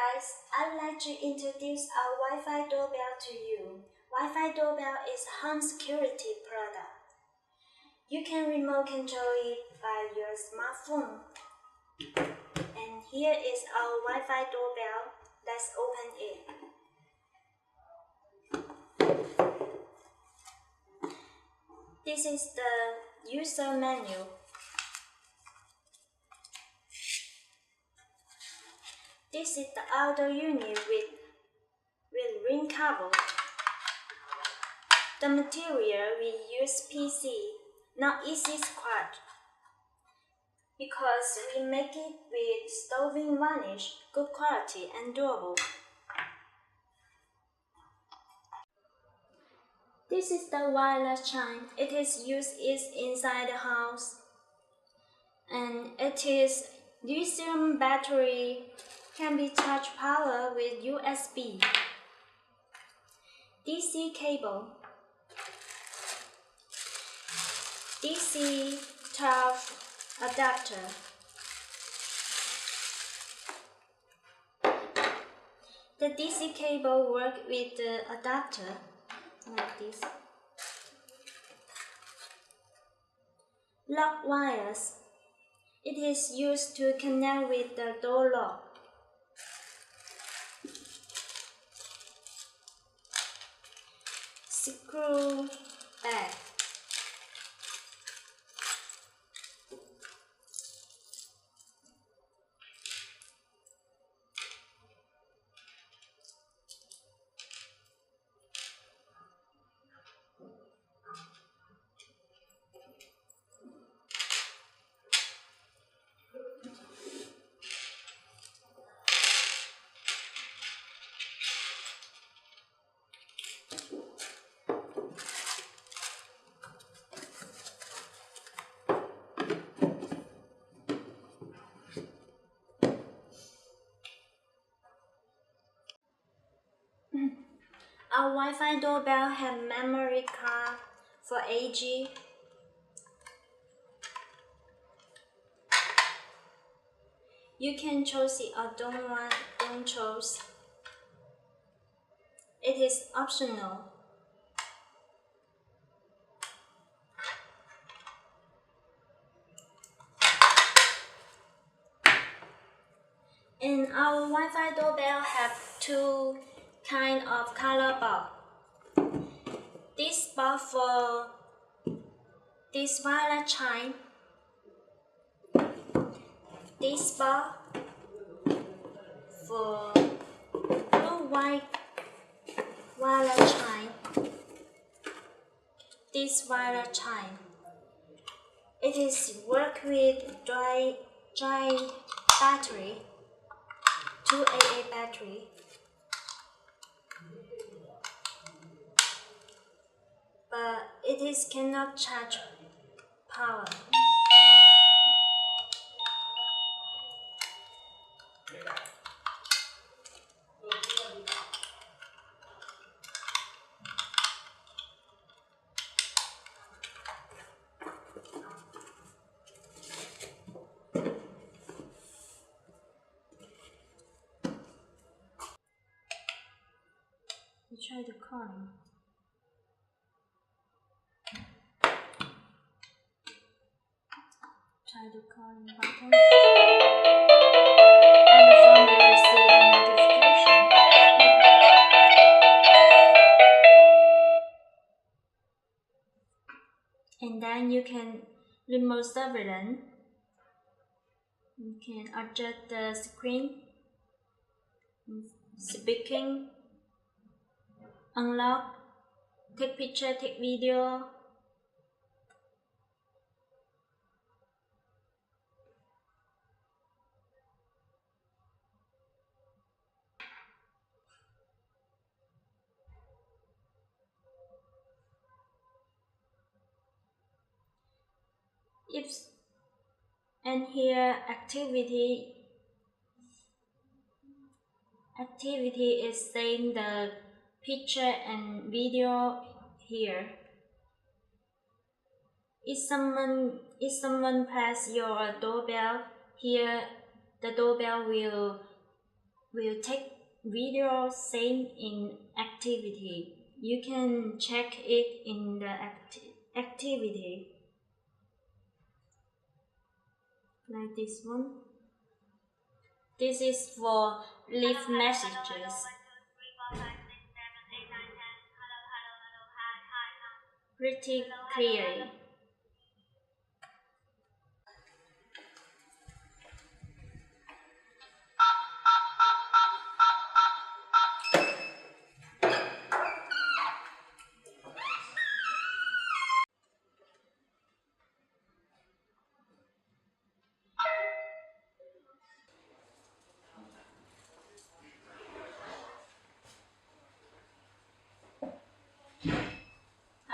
guys, I'd like to introduce our Wi-Fi doorbell to you. Wi-Fi doorbell is a home security product. You can remote control it by your smartphone. And here is our Wi-Fi doorbell. Let's open it. This is the user menu. This is the outdoor unit with ring cover. The material we use PC, not easy scratch, because we make it with stove varnish, good quality and durable. This is the wireless chime. It is used inside the house, and it is lithium battery. Can be charged power with USB. DC cable. DC 12 adapter. The DC cable works with the adapter like this. Lock wires. It is used to connect with the door lock. Screw back. Our Wi-Fi doorbell has memory card for 8G. You can choose it or don't choose. It is optional. And our Wi-Fi doorbell have two kind of color bar. This bar for this wireless chime. This bar for blue-white wireless chime. This wireless chime. It is work with dry battery, 2 AA battery. But it cannot charge power. We try to call him. Try to call him button. And the phone will receive a notification. And then you can remote surveillance. You can adjust the screen, speaking, unlock, take picture, take video. And here activity is saying the picture and video here. If someone press your doorbell, here the doorbell will will take video same in activity. You can check it in the activity. Like this one. This is for leave messages. Pretty clearly.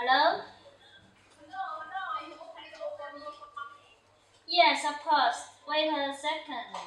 Hello? Yes, of course. Wait a second.